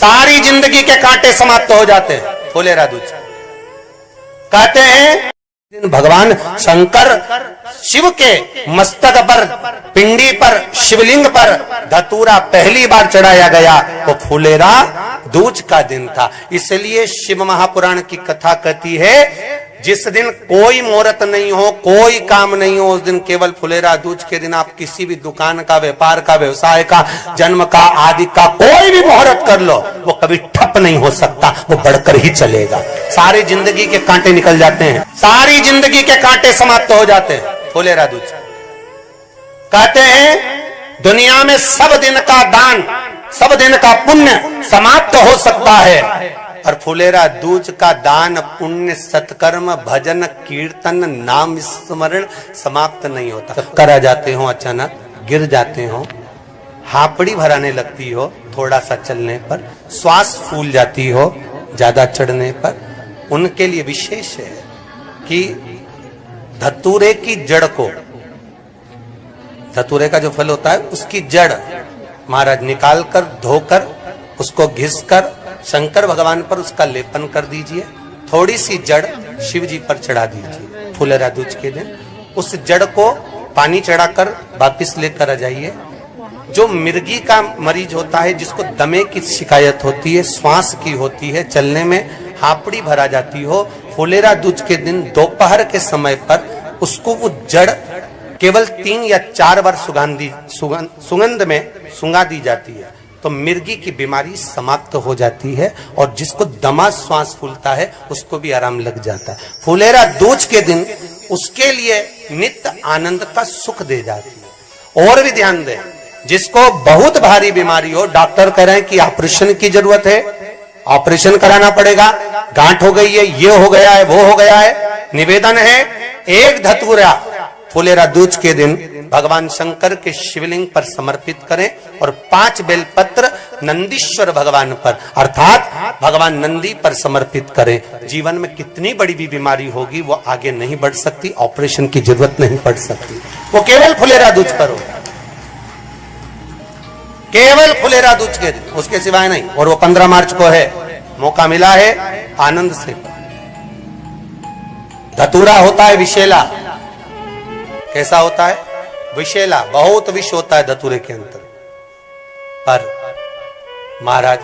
सारी जिंदगी के कांटे समाप्त हो जाते हैं। फुलेरा दूज कहते हैं दिन भगवान शंकर शिव के मस्तक पर, पिंडी पर, शिवलिंग पर धतूरा पहली बार चढ़ाया गया तो फुलेरा दूज का दिन था। इसलिए शिव महापुराण की कथा कहती है जिस दिन कोई मुहूर्त नहीं हो, कोई काम नहीं हो, उस दिन केवल फुलेरा दूज के दिन आप किसी भी दुकान का, व्यापार का, व्यवसाय का, जन्म का, आदि का कोई भी मुहूर्त कर लो, वो कभी ठप नहीं हो सकता, वो बढ़कर ही चलेगा। सारी जिंदगी के कांटे निकल जाते हैं, सारी जिंदगी के कांटे समाप्त हो जाते हैं। फुलेरा दूज कहते हैं दुनिया में सब दिन का दान, सब दिन का पुण्य समाप्त हो सकता है, और फुलेरा दूज का दान, पुण्य, सत्कर्म, भजन, कीर्तन, नाम स्मरण समाप्त नहीं होता। करा जाते हो, अचानक गिर जाते हो, हापड़ी भराने लगती हो थोड़ा सा चलने पर, श्वास फूल जाती हो ज्यादा चढ़ने पर, उनके लिए विशेष है कि धतूरे की जड़ को, धतूरे का जो फल होता है उसकी जड़ महाराज निकाल कर, धोकर, उसको घिसकर शंकर भगवान पर उसका लेपन कर दीजिए, थोड़ी सी जड़ शिव जी पर चढ़ा दीजिए। फुलेरा दूज के दिन उस जड़ को पानी चढ़ाकर वापिस लेकर आ जाइए। जो मिर्गी का मरीज होता है, जिसको दमे की शिकायत होती है, श्वास की होती है, चलने में हापड़ी भरा जाती हो, फुलेरा दूज के दिन दोपहर के समय पर उसको वो जड़ केवल 3 या 4 बार सुगंध में सुंगा दी जाती है तो मिर्गी की बीमारी समाप्त हो जाती है, और जिसको दमा श्वास फूलता है उसको भी आराम लग जाता है। फुलेरा दूज के दिन उसके लिए नित्य आनंद का सुख दे जाती है। और भी ध्यान दें, जिसको बहुत भारी बीमारी हो, डॉक्टर कह रहे हैं कि ऑपरेशन की जरूरत है, ऑपरेशन कराना पड़ेगा, गांठ हो गई है, ये हो गया है, वो हो गया है, निवेदन है एक धतूरा फुलेरा दूज के दिन भगवान शंकर के शिवलिंग पर समर्पित करें, और 5 बेलपत्र नंदीश्वर भगवान पर अर्थात भगवान नंदी पर समर्पित करें। जीवन में कितनी बड़ी भी बीमारी होगी वो आगे नहीं बढ़ सकती, ऑपरेशन की जरूरत नहीं पड़ सकती, वो केवल फुलेरा दूज पर हो, केवल फुलेरा दूज के दिन, उसके सिवाय नहीं। और वो 15 मार्च को है, मौका मिला है, आनंद से। धतूरा होता है विषैला, कैसा होता है? विषैला, बहुत विष होता है धतूरे के अंदर। पर महाराज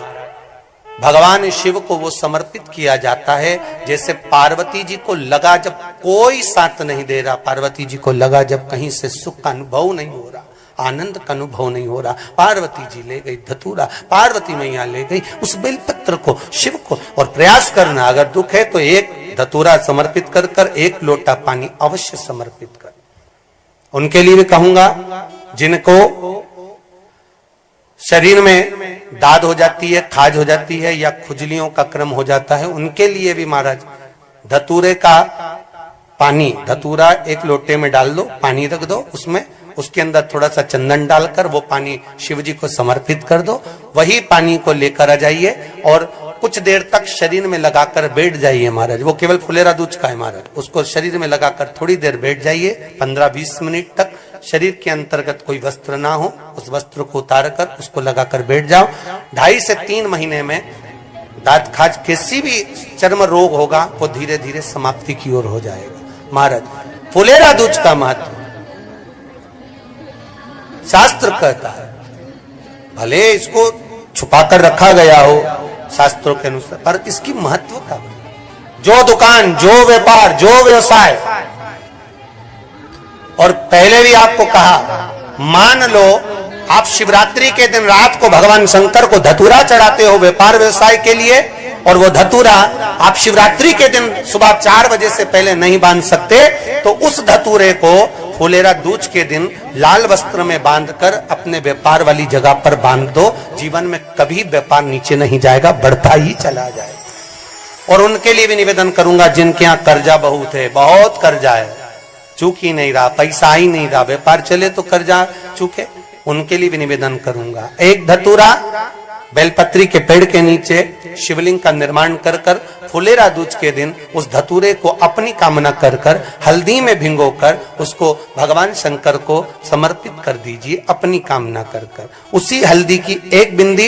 भगवान शिव को वो समर्पित किया जाता है जैसे पार्वती जी को लगा जब कोई साथ नहीं दे रहा, पार्वती जी को लगा जब कहीं से सुख का अनुभव नहीं हो रहा, आनंद का अनुभव नहीं हो रहा, पार्वती जी ले गई धतूरा, पार्वती मैया ले गई उस बेलपत्र को शिव को। और प्रयास करना, अगर दुख है तो एक धतूरा समर्पित कर कर 1 लोटा पानी अवश्य समर्पित कर। उनके लिए भी कहूंगा जिनको शरीर में दाद हो जाती है, खाज हो जाती है, या खुजलियों का क्रम हो जाता है, उनके लिए भी महाराज धतूरे का पानी, धतूरा 1 लोटे में डाल दो, पानी रख दो उसमें, उसके अंदर थोड़ा सा चंदन डालकर वो पानी शिव जी को समर्पित कर दो। वही पानी को लेकर आ जाइए और कुछ देर तक शरीर में लगाकर बैठ जाइए महाराज। वो केवल फुलेरा दूज का है महाराज, उसको शरीर में लगाकर थोड़ी देर बैठ जाइए, 15-20 मिनट तक। शरीर के अंतर्गत कोई वस्त्र ना हो, उस वस्त्र को उतार कर उसको लगाकर बैठ जाओ। 2.5 से 3 महीने में दांत खाज किसी भी चर्म रोग होगा वो धीरे धीरे समाप्ति की ओर हो जाएगा। महाराज फुलेरा दूज का महत्व शास्त्र कहता है, भले इसको छुपाकर रखा गया हो शास्त्रों के अनुसार, पर इसकी महत्व का, जो दुकान, जो व्यापार, जो व्यवसाय, और पहले भी आपको कहा, मान लो आप शिवरात्रि के दिन रात को भगवान शंकर को धतूरा चढ़ाते हो व्यापार व्यवसाय के लिए, और वो धतूरा आप शिवरात्रि के दिन सुबह 4 बजे से पहले नहीं बांध सकते, तो उस धतूरे को फुलेरा दूज के दिन लाल वस्त्र में बांधकर अपने व्यापार वाली जगह पर बांध दो। जीवन में कभी व्यापार नीचे नहीं जाएगा, बढ़ता ही चला जाएगा। और उनके लिए भी निवेदन करूंगा जिनके यहाँ कर्जा बहुत है, बहुत कर्जा है, चूक ही नहीं रहा, पैसा ही नहीं रहा, व्यापार चले तो कर्जा चूके, उनके लिए भी निवेदन करूंगा। एक धतूरा बेलपत्री के पेड़ के नीचे शिवलिंग का निर्माण कर कर फुलेरा दूज के दिन उस धतूरे को अपनी कामना कर कर हल्दी में भिंगोकर उसको भगवान शंकर को समर्पित कर दीजिए अपनी कामना कर कर। उसी हल्दी की 1 बिंदी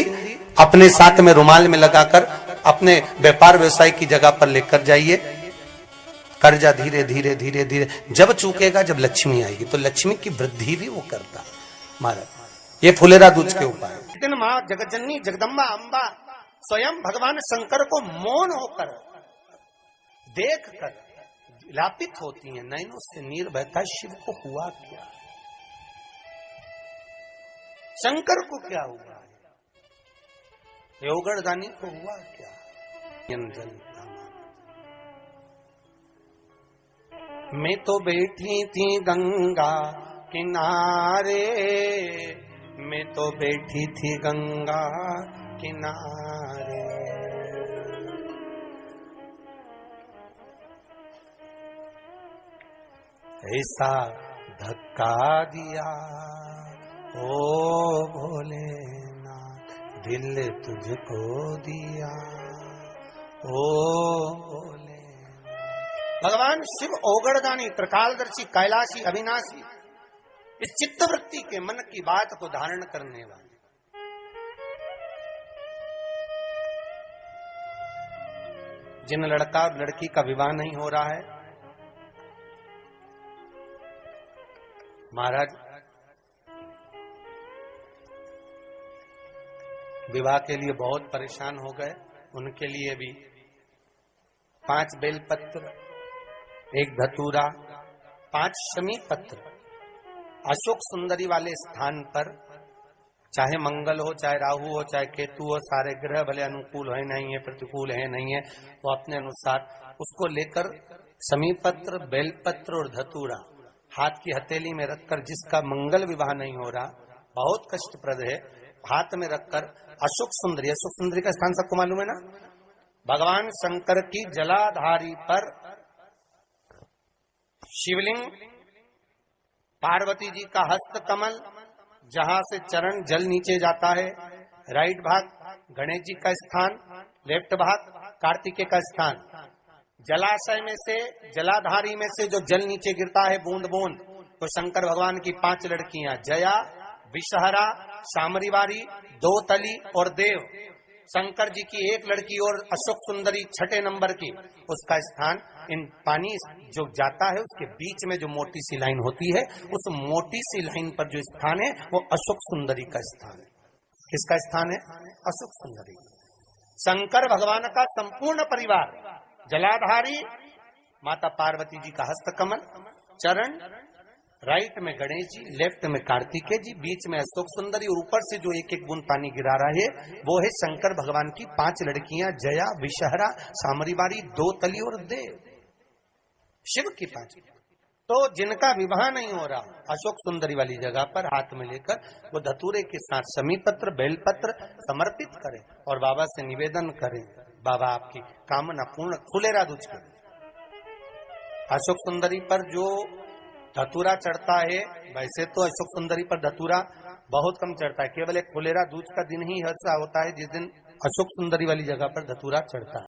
अपने साथ में रुमाल में लगाकर अपने व्यापार व्यवसाय की जगह पर लेकर जाइए। कर्जा धीरे धीरे धीरे धीरे जब चूकेगा, जब लक्ष्मी आएगी, तो लक्ष्मी की वृद्धि भी वो करता महाराज। ये फुलेरा दूज के उपाय। लेकिन माँ जगतजननी जगदम्बा अम्बा स्वयं भगवान शंकर को मौन होकर देख कर विलापित होती है, नैनों से नीर बहता, शिव को हुआ क्या, शंकर को क्या हुआ, योगड़दानी को हुआ क्या। मैं तो बैठी थी गंगा किनारे, मैं तो बैठी थी गंगा किनारे, ऐसा धक्का दिया ओ भोलेनाथ, दिल तुझको दिया ओ भोलेनाथ। भगवान शिव ओगड़दानी, त्रिकालदर्शी, कैलाशी, अविनाशी, इस चित्तवृत्ति के मन की बात को धारण करने वाले। जिन लड़का और लड़की का विवाह नहीं हो रहा है, महाराज विवाह के लिए बहुत परेशान हो गए, उनके लिए भी 5 बेलपत्र, 1 धतूरा, 5 शमी पत्र अशोक सुंदरी वाले स्थान पर, चाहे मंगल हो, चाहे राहु हो, चाहे केतु हो, सारे ग्रह भले अनुकूल है नहीं है, प्रतिकूल है नहीं है, वो अपने अनुसार उसको लेकर शमी पत्र, बेलपत्र और धतूरा हाथ की हथेली में रखकर, जिसका मंगल विवाह नहीं हो रहा, बहुत कष्टप्रद है, हाथ में रखकर अशोक सुंदरी का स्थान सबको मालूम है ना, भगवान शंकर की जलाधारी पर शिवलिंग, पार्वती जी का हस्त कमल, जहां से चरण जल नीचे जाता है, राइट भाग गणेश जी का स्थान, लेफ्ट भाग कार्तिकेय का स्थान। जलाशय में से, जलाधारी में से जो जल नीचे गिरता है बूंद बूंद, तो शंकर भगवान की 5 लड़कियां, जया, विषहरा, शामरीवारी, दोतली और देव, शंकर जी की 1 लड़की और अशोक सुंदरी 6 नंबर की, उसका स्थान, इन पानी जो जाता है उसके बीच में जो मोटी सी लाइन होती है, उस मोटी सी लाइन पर जो स्थान है वो अशोक सुंदरी का स्थान है। किसका स्थान है? अशोक सुंदरी। शंकर भगवान का संपूर्ण परिवार, जलाधारी माता पार्वती जी का हस्तकमल, चरण, राइट में गणेश जी, लेफ्ट में कार्तिकेय जी, बीच में अशोक सुंदरी, और ऊपर से जो 1-1 बूंद पानी गिरा रहा है वो है शंकर भगवान की 5 लड़कियां, जया, विषहरा, सामरीवारी, दोतली और देव, शिव की 5। तो जिनका विवाह नहीं हो रहा, अशोक सुंदरी वाली जगह पर हाथ में लेकर वो धतूरे के साथ शमी पत्र, बेलपत्र समर्पित करें और बाबा से निवेदन करें, बाबा आपकी कामना पूर्ण, फुलेरा दूज करें। अशोक सुंदरी पर जो धतूरा चढ़ता है, वैसे तो अशोक सुंदरी पर धतूरा बहुत कम चढ़ता है, केवल एक फुलेरा दूज का दिन ही ऐसा होता है जिस दिन अशोक सुंदरी वाली जगह पर धतूरा चढ़ता है।